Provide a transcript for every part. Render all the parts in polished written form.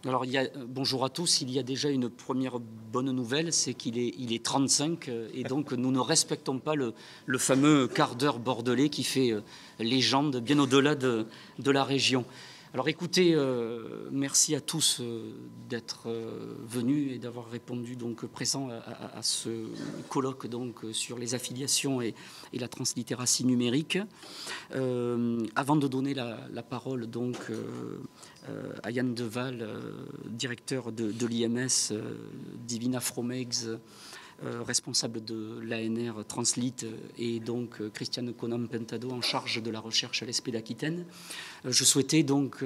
Alors, bonjour à tous. Il y a déjà une première bonne nouvelle, c'est qu'il est 35 et donc nous ne respectons pas le fameux quart d'heure bordelais qui fait légende bien au-delà de la région. Alors écoutez, merci à tous d'être venus et d'avoir répondu donc présent à ce colloque donc sur les affiliations et la translittératie numérique. Avant de donner la parole donc à Yann Deval, directeur de l'IMS, Divina Fromex, responsable de l'ANR Translit, et donc Christiane Conan-Pentado en charge de la recherche à l'ESP d'Aquitaine. Je souhaitais donc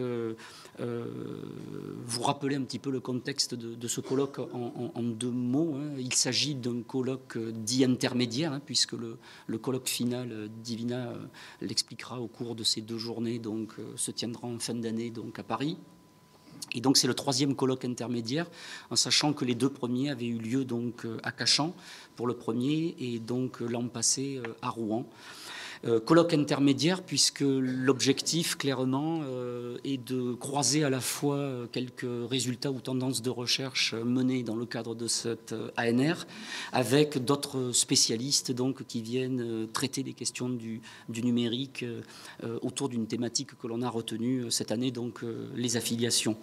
vous rappeler un petit peu le contexte de ce colloque en deux mots. Il s'agit d'un colloque dit intermédiaire, puisque le colloque final, Divina l'expliquera au cours de ces 2 journées, donc se tiendra en fin d'année donc à Paris. Et donc c'est le 3e colloque intermédiaire, en sachant que les 2 premiers avaient eu lieu donc à Cachan pour le premier et donc l'an passé à Rouen. Colloque intermédiaire puisque l'objectif clairement est de croiser à la fois quelques résultats ou tendances de recherche menés dans le cadre de cette ANR avec d'autres spécialistes donc qui viennent traiter des questions du numérique autour d'une thématique que l'on a retenue cette année, donc les affiliations.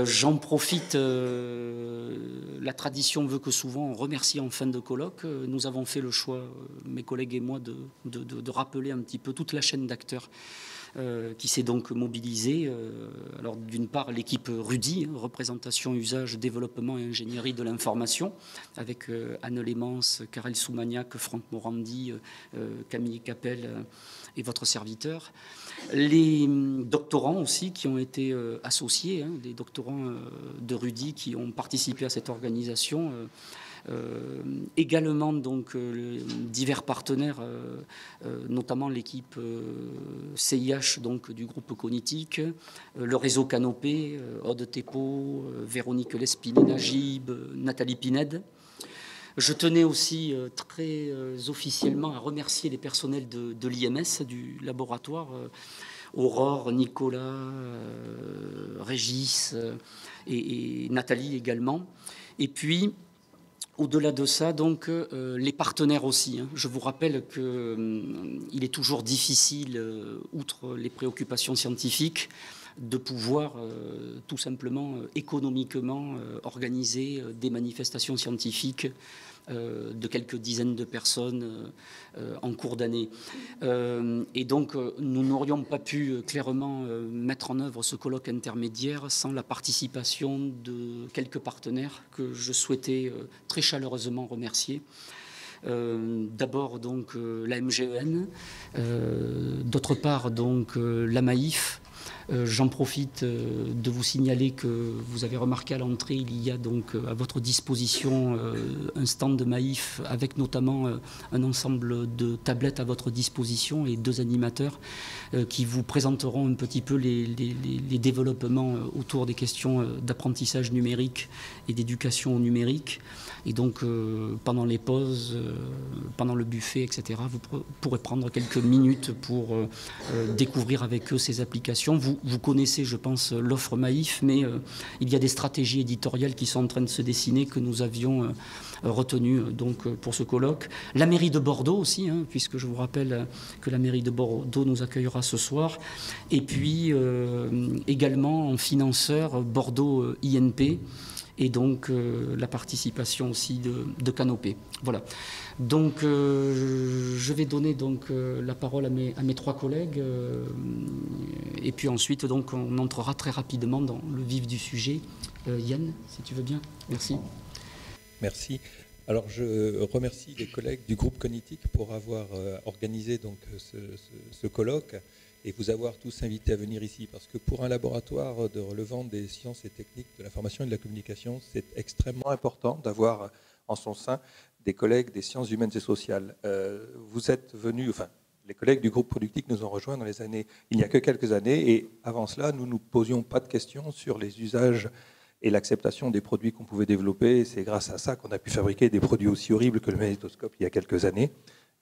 J'en profite, la tradition veut que souvent on remercie en fin de colloque. Nous avons fait le choix, mes collègues et moi, de rappeler un petit peu toute la chaîne d'acteurs qui s'est donc mobilisée. Alors d'une part l'équipe RUDI, représentation, usage, développement et ingénierie de l'information, avec Anne Lémence, Karel Soumaniac, Franck Morandi, Camille Capel et votre serviteur. Les doctorants aussi qui ont été associés, les doctorants de RUDI qui ont participé à cette organisation. Également donc divers partenaires, notamment l'équipe CIH donc du groupe Cognitique, le réseau Canopé, Aude Thépeau, Véronique Lespine, Najib, Nathalie Pined. Je tenais aussi très officiellement à remercier les personnels de l'IMS, du laboratoire, Aurore, Nicolas, Régis et Nathalie également. Et puis, au-delà de ça, donc, les partenaires aussi. Je vous rappelle qu'il est toujours difficile, outre les préoccupations scientifiques, de pouvoir tout simplement économiquement organiser des manifestations scientifiques de quelques dizaines de personnes en cours d'année. Et donc, nous n'aurions pas pu clairement mettre en œuvre ce colloque intermédiaire sans la participation de quelques partenaires que je souhaitais très chaleureusement remercier. D'abord donc la MGEN, d'autre part donc la Maïf. J'en profite de vous signaler que vous avez remarqué à l'entrée, il y a donc à votre disposition un stand de Maïf avec notamment un ensemble de tablettes à votre disposition et 2 animateurs qui vous présenteront un petit peu les développements autour des questions d'apprentissage numérique et d'éducation au numérique. Et donc pendant les pauses, pendant le buffet, etc., vous pourrez prendre quelques minutes pour découvrir avec eux ces applications. Vous connaissez, je pense, l'offre Maïf, mais il y a des stratégies éditoriales qui sont en train de se dessiner que nous avions retenues donc, pour ce colloque. La mairie de Bordeaux aussi, puisque je vous rappelle que la mairie de Bordeaux nous accueillera ce soir. Et puis également en financeur Bordeaux INP. Et donc la participation aussi de Canopé. Voilà. Donc je vais donner donc la parole à mes 3 collègues et puis ensuite donc on entrera très rapidement dans le vif du sujet. Yann, si tu veux bien. Merci. Merci. Alors je remercie les collègues du groupe Cognitique pour avoir organisé donc ce colloque et vous avoir tous invités à venir ici, parce que pour un laboratoire de relevant des sciences et techniques de l'information et de la communication, c'est extrêmement important d'avoir en son sein des collègues des sciences humaines et sociales. Vous êtes venus, enfin, les collègues du groupe Productique nous ont rejoints dans les années, il n'y a que quelques années, et avant cela, nous ne nous posions pas de questions sur les usages et l'acceptation des produits qu'on pouvait développer. C'est grâce à ça qu'on a pu fabriquer des produits aussi horribles que le magnétoscope il y a quelques années.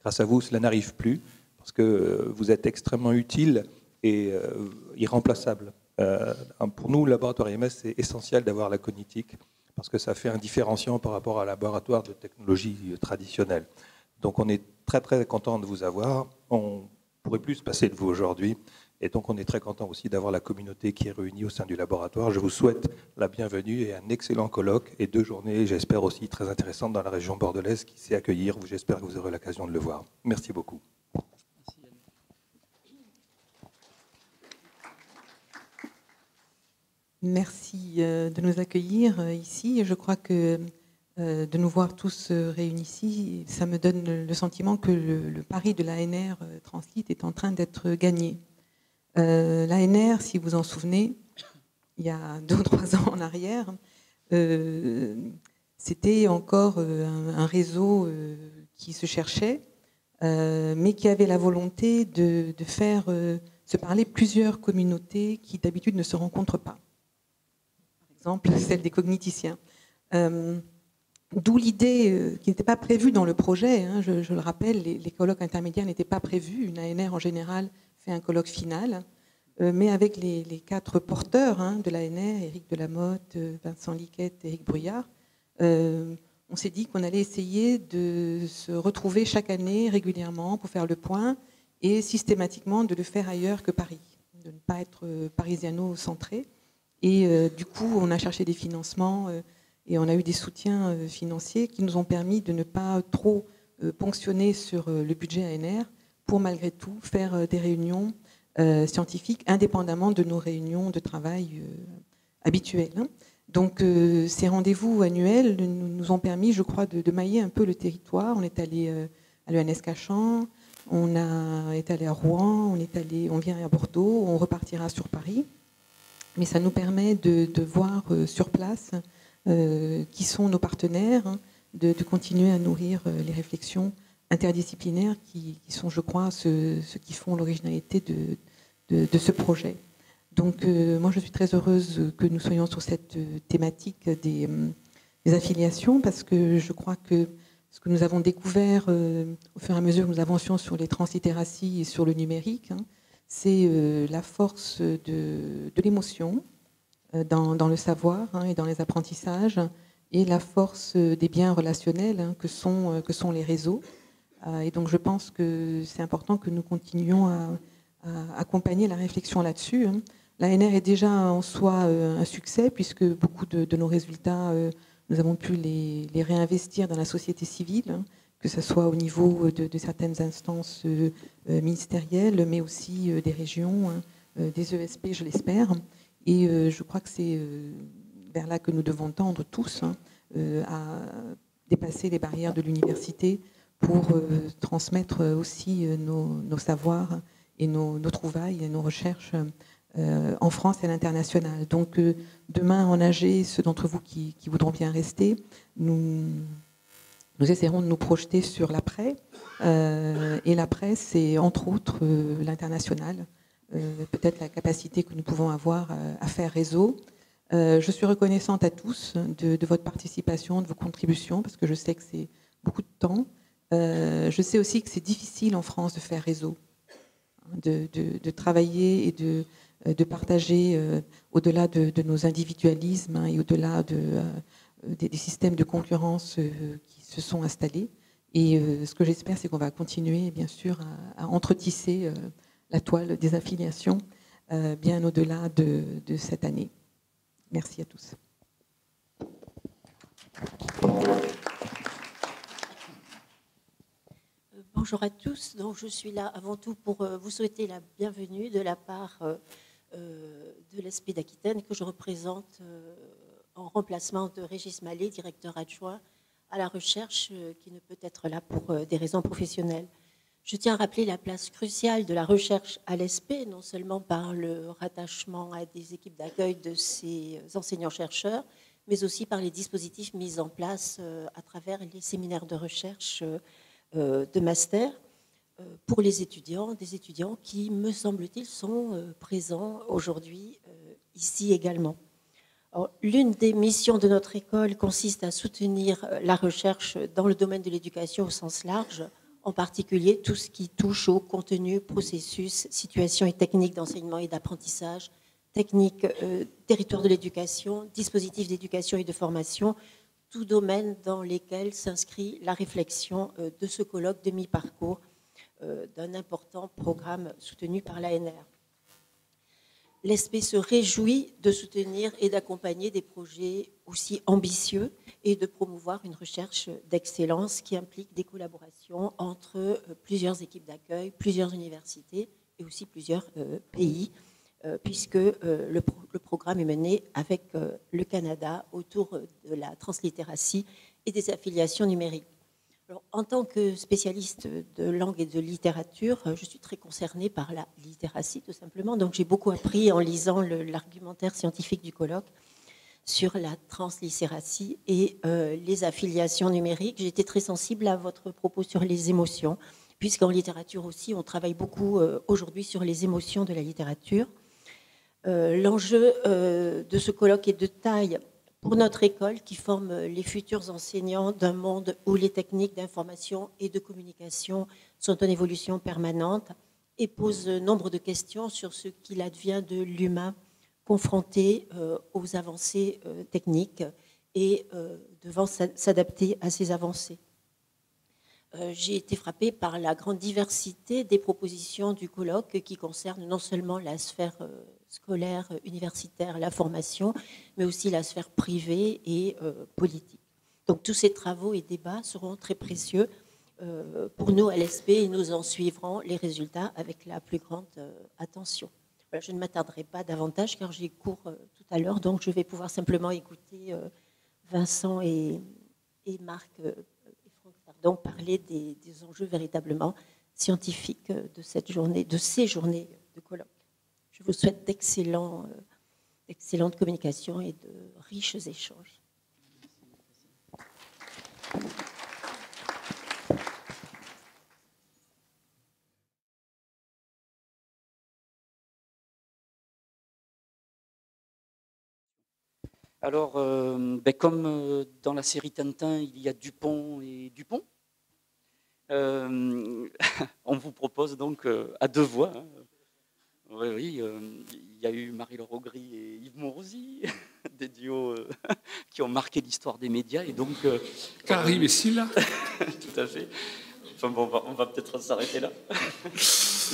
Grâce à vous, cela n'arrive plus, parce que vous êtes extrêmement utile et irremplaçable Pour nous, le laboratoire IMS, c'est essentiel d'avoir la cognitique parce que ça fait un différenciant par rapport à un laboratoire de technologie traditionnelle. Donc on est très très content de vous avoir. On pourrait plus se passer de vous aujourd'hui. Et donc on est très content aussi d'avoir la communauté qui est réunie au sein du laboratoire. Je vous souhaite la bienvenue et un excellent colloque et 2 journées, j'espère aussi très intéressantes dans la région bordelaise qui sait accueillir. J'espère que vous aurez l'occasion de le voir. Merci beaucoup. Merci de nous accueillir ici. Je crois que de nous voir tous réunis ici, ça me donne le sentiment que le pari de l'ANR Translit est en train d'être gagné. L'ANR, si vous en souvenez, il y a 2 ou 3 ans en arrière, c'était encore un réseau qui se cherchait, mais qui avait la volonté de faire se parler plusieurs communautés qui d'habitude ne se rencontrent pas. Par exemple, celle des cogniticiens. D'où l'idée qui n'était pas prévue dans le projet, hein, je le rappelle, les colloques intermédiaires n'étaient pas prévus. Une ANR en général fait un colloque final, mais avec les 4 porteurs hein, de l'ANR, Éric Delamotte, Vincent Liquette, Éric Bruyard, on s'est dit qu'on allait essayer de se retrouver chaque année régulièrement pour faire le point et systématiquement de le faire ailleurs que Paris, de ne pas être parisiano-centré. Et du coup, on a cherché des financements et on a eu des soutiens financiers qui nous ont permis de ne pas trop ponctionner sur le budget ANR pour malgré tout faire des réunions scientifiques indépendamment de nos réunions de travail habituelles. Hein. Donc ces rendez-vous annuels nous ont permis, je crois, de mailler un peu le territoire. On est allé à l'ENS Cachan, on est allé à Rouen, on vient à Bordeaux, on repartira sur Paris. Mais ça nous permet de voir sur place qui sont nos partenaires, hein, de continuer à nourrir les réflexions interdisciplinaires qui sont, je crois, ce qui font l'originalité de ce projet. Donc moi, je suis très heureuse que nous soyons sur cette thématique des affiliations parce que je crois que ce que nous avons découvert au fur et à mesure que nous avancions sur les translittératies et sur le numérique, hein, c'est la force de l'émotion dans le savoir hein, et dans les apprentissages et la force des biens relationnels hein, que sont les réseaux. Et donc je pense que c'est important que nous continuions à accompagner la réflexion là-dessus. Hein. L'ANR est déjà en soi un succès puisque beaucoup de nos résultats, nous avons pu les réinvestir dans la société civile, hein, que ce soit au niveau de certaines instances ministérielles, mais aussi des régions, hein, des ESP, je l'espère. Et je crois que c'est vers là que nous devons tendre tous, hein, à dépasser les barrières de l'université pour transmettre aussi nos savoirs et nos trouvailles et nos recherches en France et à l'international. Donc demain en AG, ceux d'entre vous qui voudront bien rester, nous essaierons de nous projeter sur l'après. Et l'après, c'est entre autres l'international, peut-être la capacité que nous pouvons avoir à faire réseau. Je suis reconnaissante à tous de votre participation, de vos contributions, parce que je sais que c'est beaucoup de temps. Je sais aussi que c'est difficile en France de faire réseau, de travailler et de partager au-delà de nos individualismes hein, et au-delà des systèmes de concurrence qui se sont installés. Et ce que j'espère, c'est qu'on va continuer, bien sûr, à entretisser la toile des affiliations bien au-delà de cette année. Merci à tous. Bonjour à tous. Donc, je suis là avant tout pour vous souhaiter la bienvenue de la part de l'ESP d'Aquitaine que je représente en remplacement de Régis Mallet, directeur adjoint à la recherche, qui ne peut être là pour des raisons professionnelles. Je tiens à rappeler la place cruciale de la recherche à l'ESP, non seulement par le rattachement à des équipes d'accueil de ces enseignants-chercheurs, mais aussi par les dispositifs mis en place à travers les séminaires de recherche de master pour les étudiants, des étudiants qui, me semble-t-il, sont présents aujourd'hui ici également. L'une des missions de notre école consiste à soutenir la recherche dans le domaine de l'éducation au sens large, en particulier tout ce qui touche au contenu, processus, situations et techniques d'enseignement et d'apprentissage, technique, territoire de l'éducation, dispositifs d'éducation et de formation, tout domaine dans lesquels s'inscrit la réflexion de ce colloque de mi-parcours d'un important programme soutenu par l'ANR. L'ESP se réjouit de soutenir et d'accompagner des projets aussi ambitieux et de promouvoir une recherche d'excellence qui implique des collaborations entre plusieurs équipes d'accueil, plusieurs universités et aussi plusieurs pays, puisque le programme est mené avec le Canada autour de la translittératie et des affiliations numériques. Alors, en tant que spécialiste de langue et de littérature, je suis très concernée par la littératie, tout simplement. Donc, j'ai beaucoup appris en lisant l'argumentaire scientifique du colloque sur la translittératie et les affiliations numériques. J'ai été très sensible à votre propos sur les émotions, puisqu'en littérature aussi, on travaille beaucoup aujourd'hui sur les émotions de la littérature. L'enjeu de ce colloque est de taille pour notre école qui forme les futurs enseignants d'un monde où les techniques d'information et de communication sont en évolution permanente et pose nombre de questions sur ce qu'il advient de l'humain confronté aux avancées techniques et devant s'adapter à ces avancées. J'ai été frappée par la grande diversité des propositions du colloque qui concernent non seulement la sphère scolaire, universitaire, la formation, mais aussi la sphère privée et politique. Donc tous ces travaux et débats seront très précieux pour nous à l'ESP et nous en suivrons les résultats avec la plus grande attention. Voilà, je ne m'attarderai pas davantage car j'ai cours tout à l'heure, donc je vais pouvoir simplement écouter Vincent et Marc donc parler des enjeux véritablement scientifiques de cette journée, de ces journées de colloque. Je vous souhaite d'excellentes communications et de riches échanges. Alors, comme dans la série Tintin, il y a Dupont et Dupont, on vous propose donc à deux voix. Hein. Oui, il y a eu Marie-Laure Augry et Yves Morosi, des duos qui ont marqué l'histoire des médias. Et donc, Karim et Silla. Tout à fait. Enfin bon, on va peut-être s'arrêter là.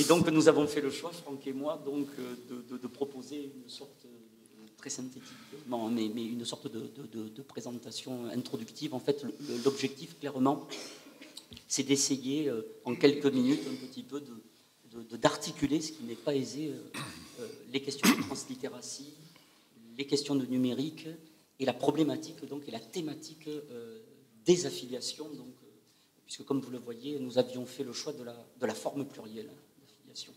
Et donc, nous avons fait le choix, Franck et moi, donc, de proposer une sorte très synthétiquement, mais une sorte de présentation introductive. En fait, l'objectif, clairement, c'est d'essayer, en quelques minutes, un petit peu d'articuler ce qui n'est pas aisé, les questions de translittératie, les questions de numérique, et la problématique, donc, et la thématique des affiliations, donc, puisque, comme vous le voyez, nous avions fait le choix de la forme plurielle d'affiliation.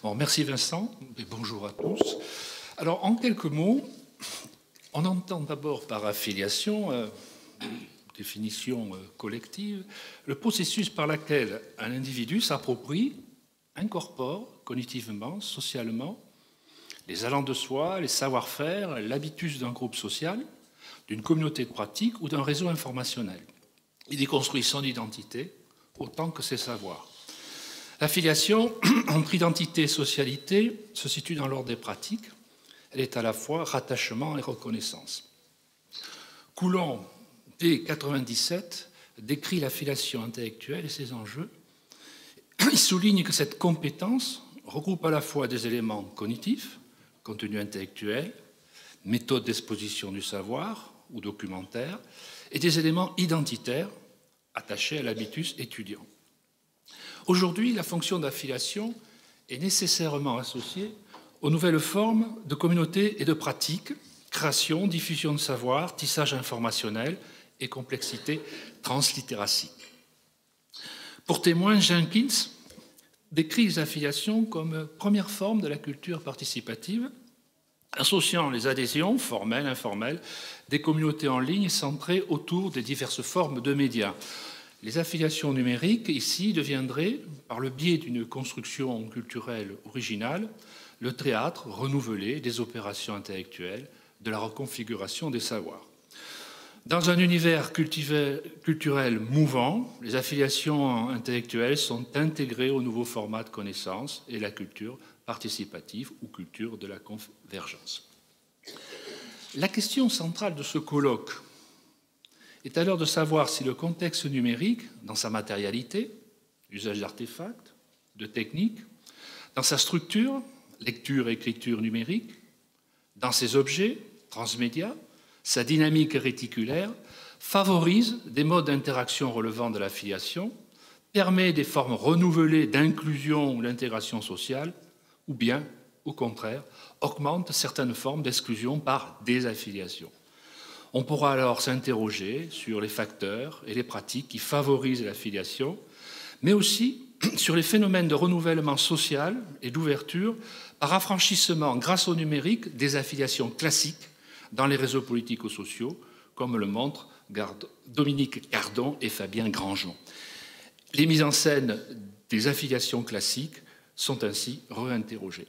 Bon, merci Vincent, et bonjour à tous. Alors, en quelques mots, on entend d'abord par affiliation, définition collective, le processus par lequel un individu s'approprie, incorpore cognitivement, socialement, les allants de soi, les savoir-faire, l'habitus d'un groupe social, d'une communauté de pratique ou d'un réseau informationnel. Il déconstruit son identité autant que ses savoirs. L'affiliation entre identité et socialité se situe dans l'ordre des pratiques. Elle est à la fois rattachement et reconnaissance. Coulon, dès 1997, décrit l'affiliation intellectuelle et ses enjeux. Il souligne que cette compétence regroupe à la fois des éléments cognitifs, contenu intellectuel, méthode d'exposition du savoir ou documentaire, et des éléments identitaires attachés à l'habitus étudiant. Aujourd'hui, la fonction d'affiliation est nécessairement associée aux nouvelles formes de communauté et de pratique, création, diffusion de savoir, tissage informationnel et complexité translittératique. Pour témoin, Jenkins décrit les affiliations comme première forme de la culture participative, associant les adhésions formelles, informelles, des communautés en ligne centrées autour des diverses formes de médias. Les affiliations numériques, ici, deviendraient, par le biais d'une construction culturelle originale, le théâtre renouvelé des opérations intellectuelles, de la reconfiguration des savoirs. Dans un univers culturel mouvant, les affiliations intellectuelles sont intégrées au nouveau format de connaissance et la culture participative ou culture de la convergence. La question centrale de ce colloque est alors de savoir si le contexte numérique, dans sa matérialité, usage d'artefacts, de techniques, dans sa structure, lecture et écriture numérique, dans ses objets, transmédia, sa dynamique réticulaire, favorise des modes d'interaction relevant de l'affiliation, permet des formes renouvelées d'inclusion ou d'intégration sociale, ou bien, au contraire, augmente certaines formes d'exclusion par désaffiliation. On pourra alors s'interroger sur les facteurs et les pratiques qui favorisent l'affiliation, mais aussi sur les phénomènes de renouvellement social et d'ouverture par affranchissement, grâce au numérique, des affiliations classiques dans les réseaux politiques ou sociaux, comme le montrent Dominique Cardon et Fabien Grangeon. Les mises en scène des affiliations classiques sont ainsi réinterrogées.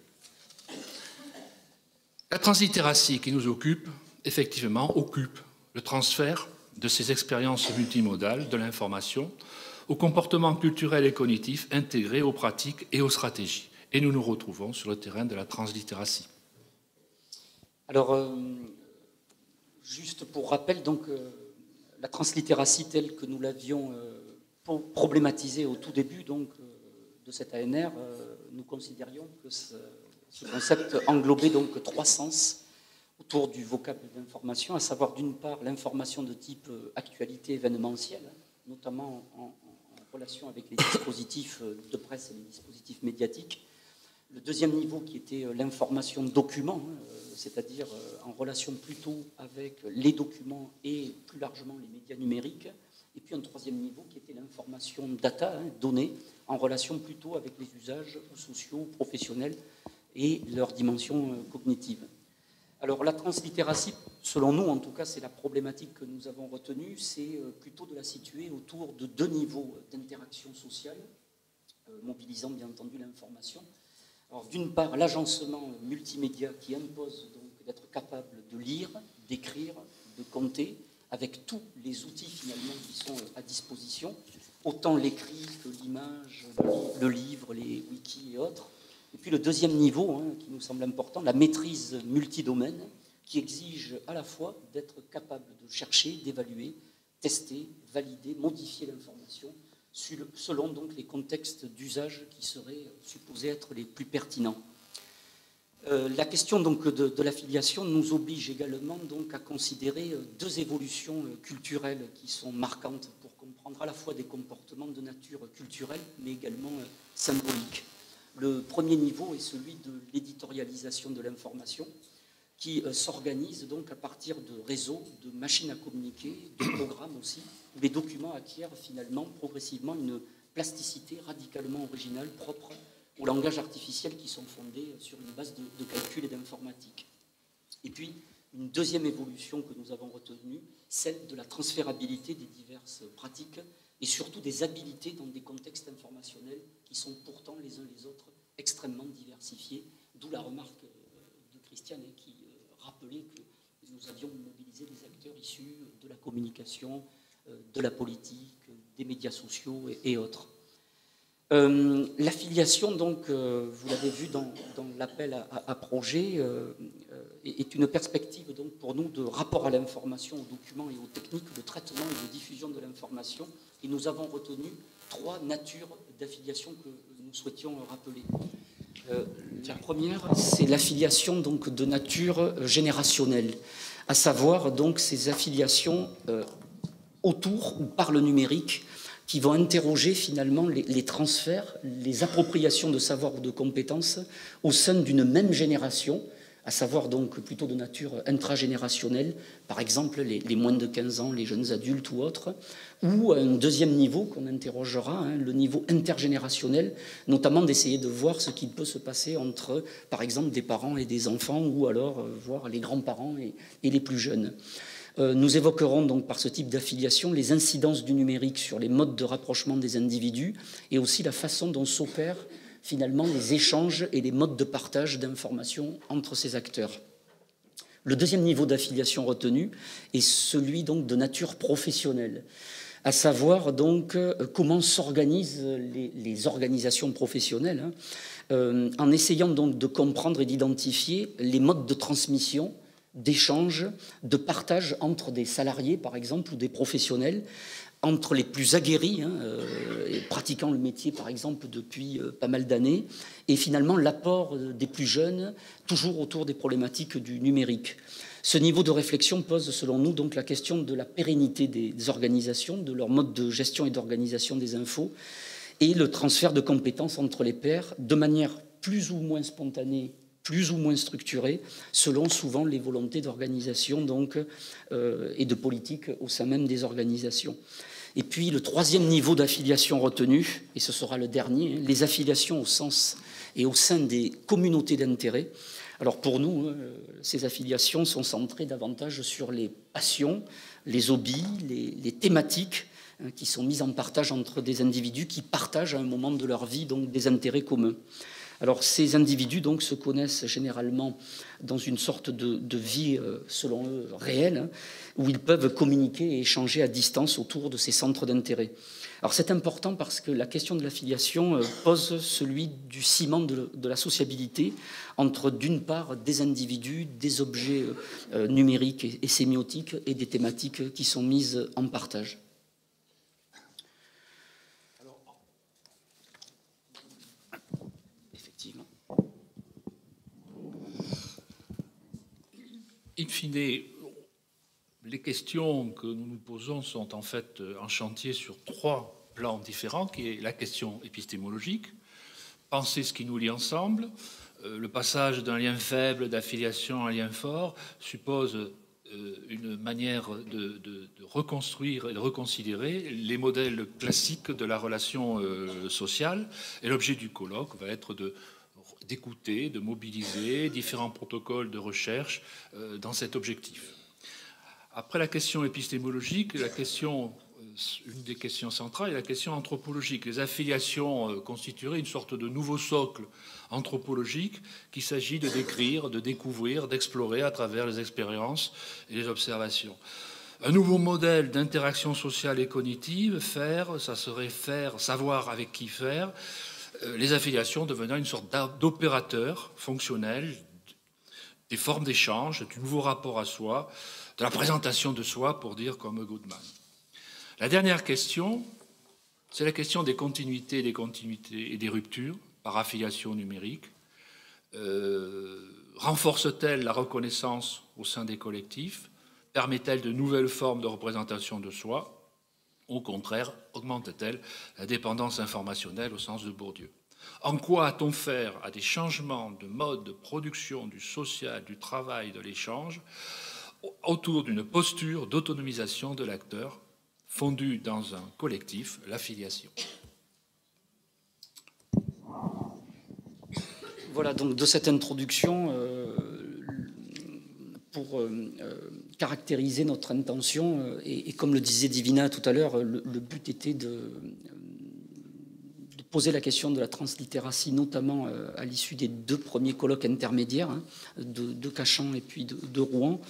La translittératie qui nous occupe, effectivement, occupe le transfert de ces expériences multimodales de l'information aux comportements culturels et cognitifs intégrés aux pratiques et aux stratégies. Et nous nous retrouvons sur le terrain de la translittératie. Alors, juste pour rappel, donc, la translittératie telle que nous l'avions problématisée au tout début donc, de cette ANR, nous considérions que ce concept englobait donc 3 sens autour du vocable d'information, à savoir d'une part l'information de type actualité événementielle, notamment en relation avec les dispositifs de presse et les dispositifs médiatiques. Le deuxième niveau qui était l'information document, c'est-à-dire en relation plutôt avec les documents et plus largement les médias numériques. Et puis un troisième niveau qui était l'information data, données, en relation plutôt avec les usages sociaux, professionnels et leur dimension cognitive. Alors la translittératie, selon nous en tout cas, c'est la problématique que nous avons retenue, c'est plutôt de la situer autour de 2 niveaux d'interaction sociale, mobilisant bien entendu l'information. Alors d'une part, l'agencement multimédia qui impose donc d'être capable de lire, d'écrire, de compter, avec tous les outils finalement qui sont à disposition, autant l'écrit que l'image, le livre, les wikis et autres. Et puis le deuxième niveau, qui nous semble important, la maîtrise multidomaine, qui exige à la fois d'être capable de chercher, d'évaluer, tester, valider, modifier l'information, selon donc les contextes d'usage qui seraient supposés être les plus pertinents. La question donc de l'affiliation nous oblige également donc à considérer 2 évolutions culturelles qui sont marquantes pour comprendre à la fois des comportements de nature culturelle mais également symbolique. Le premier niveau est celui de l'éditorialisation de l'information qui s'organise donc à partir de réseaux, de machines à communiquer, de programmes aussi, où les documents acquièrent finalement progressivement une plasticité radicalement originale, propre au langage artificiel qui sont fondés sur une base de calcul et d'informatique. Et puis, une deuxième évolution que nous avons retenue, celle de la transférabilité des diverses pratiques et surtout des habiletés dans des contextes informationnels qui sont pourtant les uns les autres extrêmement diversifiés, d'où la remarque de Christiane qui rappelait que nous avions mobilisé des acteurs issus de la communication, de la politique, des médias sociaux et autres. L'affiliation, donc, vous l'avez vu dans l'appel à projet, est une perspective donc, pour nous de rapport à l'information, aux documents et aux techniques de traitement et de diffusion de l'information. Et nous avons retenu 3 natures d'affiliation que nous souhaitions rappeler. La première, c'est l'affiliation donc, de nature générationnelle, à savoir donc, ces affiliations autour ou par le numérique qui vont interroger finalement les transferts, les appropriations de savoir ou de compétences au sein d'une même génération, à savoir donc plutôt de nature intragénérationnelle, par exemple les moins de 15 ans, les jeunes adultes ou autres, ou un deuxième niveau qu'on interrogera, le niveau intergénérationnel, notamment d'essayer de voir ce qui peut se passer entre, par exemple, des parents et des enfants, ou alors voir les grands-parents et les plus jeunes. Nous évoquerons donc par ce type d'affiliation les incidences du numérique sur les modes de rapprochement des individus et aussi la façon dont s'opèrent finalement les échanges et les modes de partage d'informations entre ces acteurs. Le deuxième niveau d'affiliation retenu est celui donc de nature professionnelle, à savoir donc comment s'organisent les organisations professionnelles en essayant donc de comprendre et d'identifier les modes de transmission, d'échange, de partage entre des salariés, par exemple, ou des professionnels, entre les plus aguerris, et pratiquant le métier, par exemple, depuis pas mal d'années, et finalement l'apport des plus jeunes, toujours autour des problématiques du numérique. Ce niveau de réflexion pose, selon nous, donc la question de la pérennité des organisations, de leur mode de gestion et d'organisation des infos, et le transfert de compétences entre les pairs, de manière plus ou moins spontanée, plus ou moins structurée, selon souvent les volontés d'organisation donc, et de politique au sein même des organisations. Et puis le troisième niveau d'affiliation retenu, et ce sera le dernier, les affiliations au sens et au sein des communautés d'intérêt. Alors pour nous, ces affiliations sont centrées davantage sur les passions, les hobbies, les thématiques qui sont mises en partage entre des individus qui partagent à un moment de leur vie donc, des intérêts communs. Alors ces individus donc, se connaissent généralement dans une sorte de vie, selon eux, réelle, où ils peuvent communiquer et échanger à distance autour de ces centres d'intérêt. Alors c'est important parce que la question de l'affiliation pose celui du ciment de la sociabilité entre, d'une part, des individus, des objets numériques et sémiotiques et des thématiques qui sont mises en partage. In fine, les questions que nous nous posons sont en fait en chantier sur 3 plans différents, qui est la question épistémologique, penser ce qui nous lie ensemble. Le passage d'un lien faible d'affiliation à un lien fort suppose une manière de reconstruire et de reconsidérer les modèles classiques de la relation sociale. Et l'objet du colloque va être d'écouter, de mobiliser différents protocoles de recherche dans cet objectif. Après la question épistémologique, une des questions centrales est la question anthropologique. Les affiliations constitueraient une sorte de nouveau socle anthropologique qu'il s'agit de décrire, de découvrir, d'explorer à travers les expériences et les observations. Un nouveau modèle d'interaction sociale et cognitive, ça serait faire, savoir avec qui faire, les affiliations devenant une sorte d'opérateur fonctionnel des formes d'échange, du nouveau rapport à soi, de la présentation de soi, pour dire comme Goodman. La dernière question, c'est la question des continuités et des ruptures par affiliation numérique. Renforce-t-elle la reconnaissance au sein des collectifs? Permet-elle de nouvelles formes de représentation de soi? Au contraire, augmente-t-elle la dépendance informationnelle au sens de Bourdieu? En quoi a-t-on affaire à des changements de mode de production du social, du travail, de l'échange, autour d'une posture d'autonomisation de l'acteur fondue dans un collectif, l'affiliation? Voilà, donc de cette introduction, pour caractériser notre intention, et comme le disait Divina tout à l'heure, le but était de poser la question de la translittératie, notamment à l'issue des 2 premiers colloques intermédiaires, de Cachan et puis de Rouen.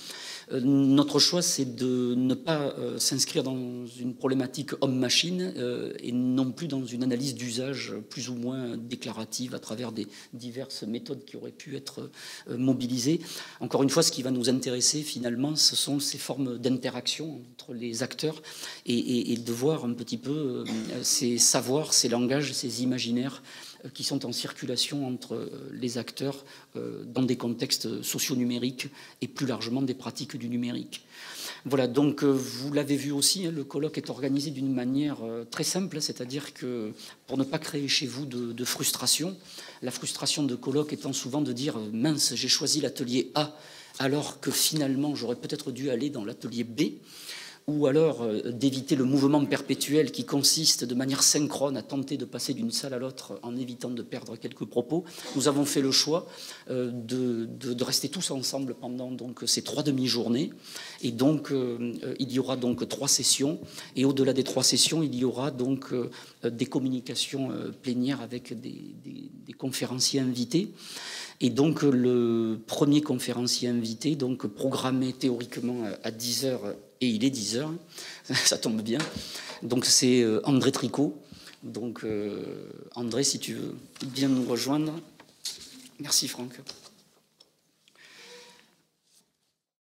Notre choix, c'est de ne pas s'inscrire dans une problématique homme-machine et non plus dans une analyse d'usage plus ou moins déclarative à travers des diverses méthodes qui auraient pu être mobilisées. Encore une fois, ce qui va nous intéresser finalement, ce sont ces formes d'interaction entre les acteurs et de voir un petit peu ces savoirs, ces langages, ces imaginaires qui sont en circulation entre les acteurs dans des contextes socio-numériques et plus largement des pratiques du numérique. Voilà, donc vous l'avez vu aussi, le colloque est organisé d'une manière très simple, c'est-à-dire que pour ne pas créer chez vous de frustration, la frustration de colloque étant souvent de dire « mince, j'ai choisi l'atelier A alors que finalement j'aurais peut-être dû aller dans l'atelier B », ou alors d'éviter le mouvement perpétuel qui consiste de manière synchrone à tenter de passer d'une salle à l'autre en évitant de perdre quelques propos. Nous avons fait le choix de rester tous ensemble pendant donc, ces 3 demi-journées. Et donc, il y aura donc 3 sessions. Et au-delà des 3 sessions, il y aura donc des communications plénières avec des conférenciers invités. Et donc, le premier conférencier invité, donc programmé théoriquement à 10h, et il est 10h, ça tombe bien. Donc c'est André Tricot, Donc, André, si tu veux bien nous rejoindre. Merci, Franck.